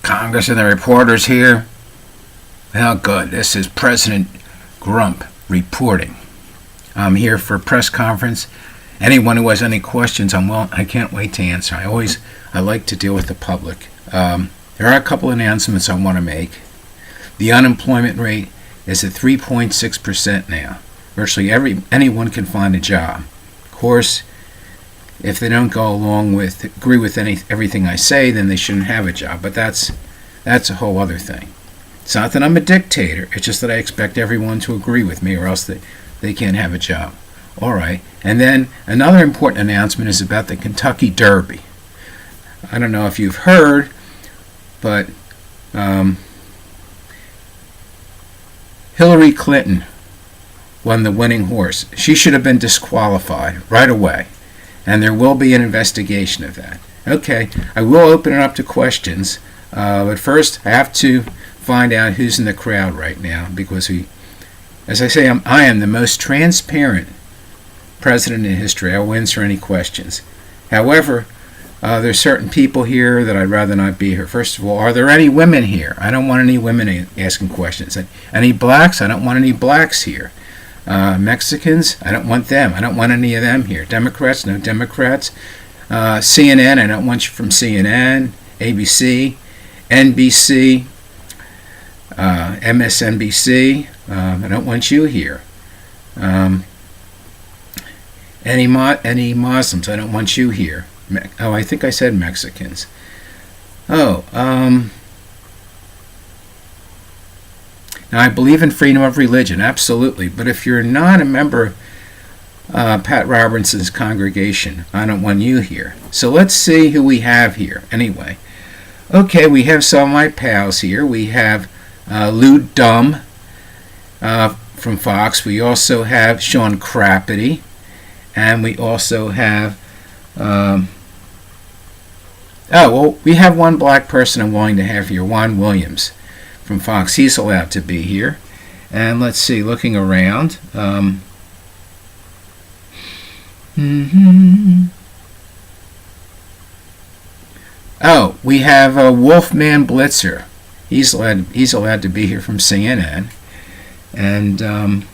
Congress and the reporters here. Well, good. This is President Grump reporting. I'm here for a press conference. Anyone who has any questions, I can't wait to answer. I like to deal with the public. There are a couple announcements I want to make. The unemployment rate is at 3.6% now. Virtually anyone can find a job. Of course, if they don't agree with everything I say, then they shouldn't have a job. But that's a whole other thing. It's not that I'm a dictator. It's just that I expect everyone to agree with me, or else they can't have a job. All right. And then another important announcement is about the Kentucky Derby. I don't know if you've heard, but Hillary Clinton won the winning horse. She should have been disqualified right away, and there will be an investigation of that. Okay, I will open it up to questions, but first I have to find out who's in the crowd right now, because as I say, I am the most transparent president in history. I will answer any questions. However, there's certain people here that I'd rather not be here. First of all, are there any women here? I don't want any women asking questions. Any blacks? I don't want any blacks here. Mexicans? I don't want them. I don't want any of them here. Democrats? No Democrats. CNN? I don't want you from CNN. ABC? NBC? MSNBC? I don't want you here. Any Muslims? I don't want you here. I think I said Mexicans. Now I believe in freedom of religion, absolutely. But if you're not a member of Pat Robertson's congregation, I don't want you here. So let's see who we have here. Anyway, okay, we have some of my pals here. We have Lou Dumb from Fox. We also have Sean Crappity, and we also have we have one black person I'm willing to have here, Juan Williams from Fox. He's allowed to be here. And let's see, looking around. We have Wolfman Blitzer. He's allowed to be here from CNN. And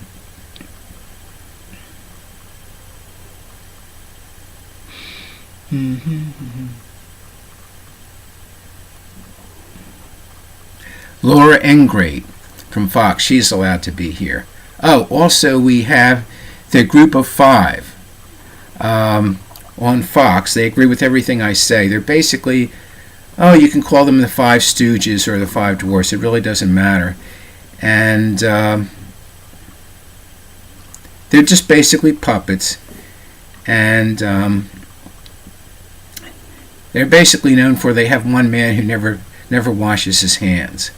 Laura Ingrate from Fox, she's allowed to be here. Also we have the Group of Five on Fox. They agree with everything I say. They're basically, you can call them the Five Stooges or the Five Dwarfs. It really doesn't matter. And they're just basically puppets. And they're basically known for they have one man who never washes his hands.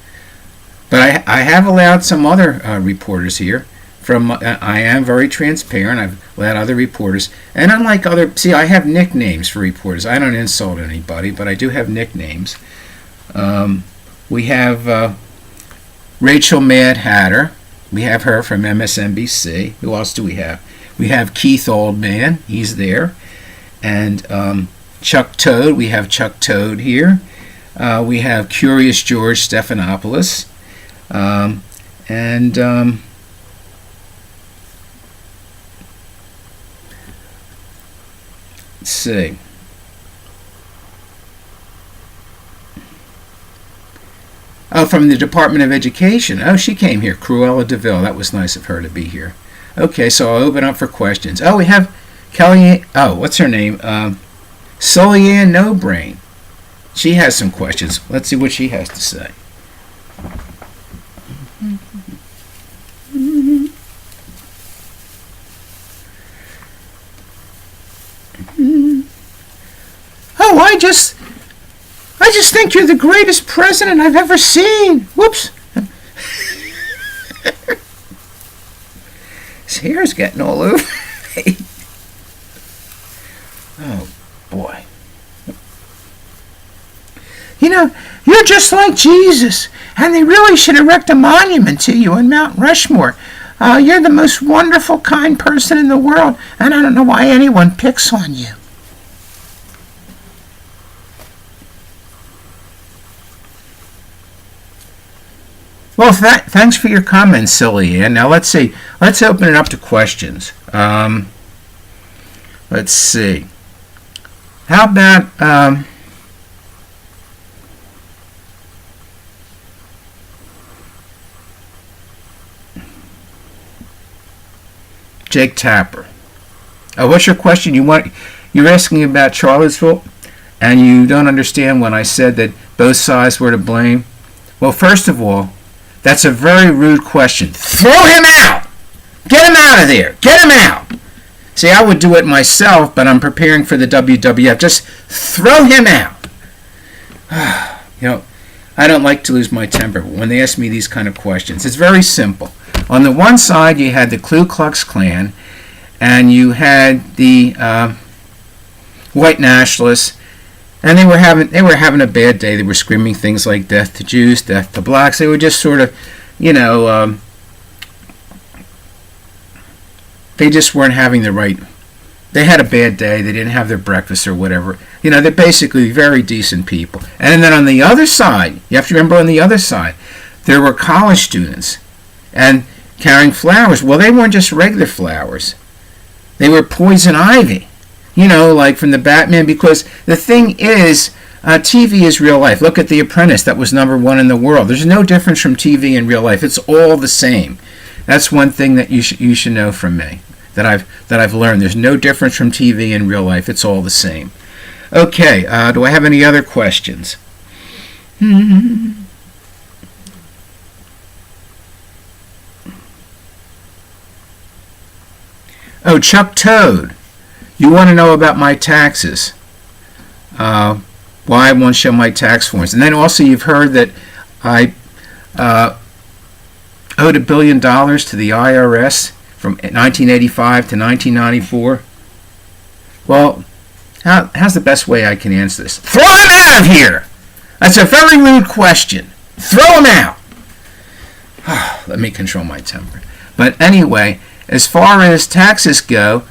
But I have allowed some other reporters here. I am very transparent. I've allowed other reporters. And unlike I have nicknames for reporters. I don't insult anybody, but I do have nicknames. We have Rachel Mad Hatter. We have her from MSNBC. Who else do we have? We have Keith Oldman. He's there. And Chuck Toad. We have Chuck Toad here. We have Curious George Stephanopoulos. Let's see. From the Department of Education. She came here. Cruella DeVille. That was nice of her to be here. Okay, so I'll open up for questions. We have Kelly. What's her name? Sullianne No Brain. She has some questions. Let's see what she has to say. I just think you're the greatest president I've ever seen. Whoops. His hair's getting all over me. Oh, boy. You're just like Jesus, and they really should erect a monument to you in Mount Rushmore. You're the most wonderful, kind person in the world, and I don't know why anyone picks on you. Well, thanks for your comments, Silly Ann. Now let's see. Let's open it up to questions. Let's see. How about Jake Tapper? What's your question? You're asking about Charlottesville, and you don't understand when I said that both sides were to blame. Well, first of all, that's a very rude question. Throw him out! Get him out of there! Get him out! See, I would do it myself, but I'm preparing for the WWF. Just throw him out! I don't like to lose my temper when they ask me these kind of questions. It's very simple. On the one side, you had the Ku Klux Klan, and you had the white nationalists, and they were having a bad day. They were screaming things like "death to Jews," "death to blacks." They were just sort of, they just weren't having the right. They had a bad day. They didn't have their breakfast or whatever. They're basically very decent people. And then on the other side, you have to remember, on the other side, there were college students and carrying flowers. Well, they weren't just regular flowers. They were poison ivy. Like from the Batman, because the thing is, TV is real life. Look at The Apprentice. That was #1 in the world. There's no difference from TV and real life. It's all the same. That's one thing that you should know from me, that I've learned. There's no difference from TV and real life. It's all the same. Okay, do I have any other questions? Oh, Chuck Toad. You want to know about my taxes. Why I won't show my tax forms. And then also you've heard that I owed $1 billion to the IRS from 1985 to 1994. Well, how's the best way I can answer this? Throw him out of here! That's a very rude question. Throw him out! Let me control my temper. But anyway, as far as taxes go,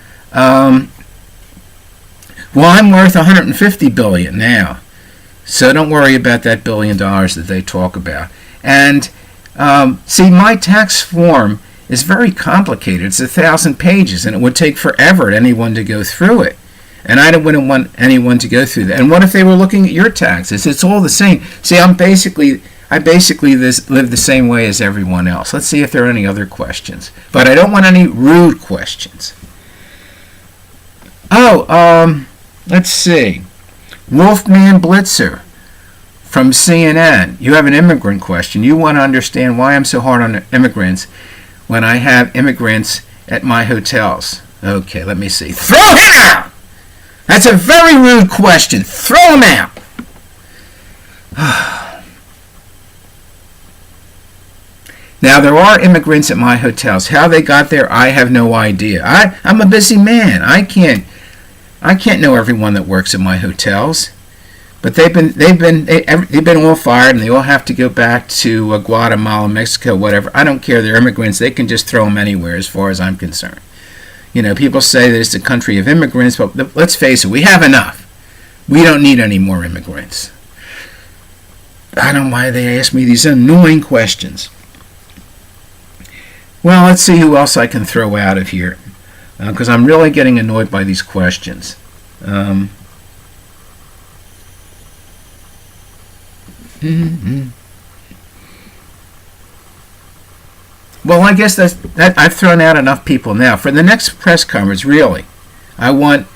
well, I'm worth $150 billion now, so don't worry about that $1 billion that they talk about. And see, my tax form is very complicated. It's 1,000 pages, and it would take forever for anyone to go through it. And I wouldn't want anyone to go through that. And what if they were looking at your taxes? It's all the same. See, I basically live the same way as everyone else. Let's see if there are any other questions. But I don't want any rude questions. Let's see. Wolfman Blitzer from CNN. You have an immigrant question. You want to understand why I'm so hard on immigrants when I have immigrants at my hotels. Okay, let me see. Throw him out! That's a very rude question. Throw him out! Now, there are immigrants at my hotels. How they got there, I have no idea. I'm a busy man. I can't know everyone that works at my hotels. But they've been all fired, and they all have to go back to Guatemala, Mexico, whatever. I don't care. They're immigrants. They can just throw them anywhere, as far as I'm concerned. People say that it's a country of immigrants, but let's face it, we have enough. We don't need any more immigrants. I don't know why they ask me these annoying questions. Well, let's see who else I can throw out of here, because I'm really getting annoyed by these questions. Well, I guess that I've thrown out enough people now. For the next press conference, really, I want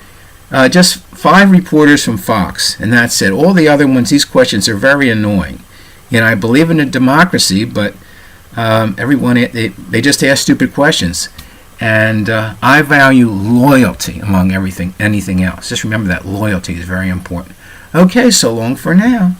just 5 reporters from Fox, and that's it. All the other ones, these questions are very annoying. I believe in a democracy, but everyone, they just ask stupid questions. And I value loyalty among anything else. Just remember that loyalty is very important. Okay, so long for now.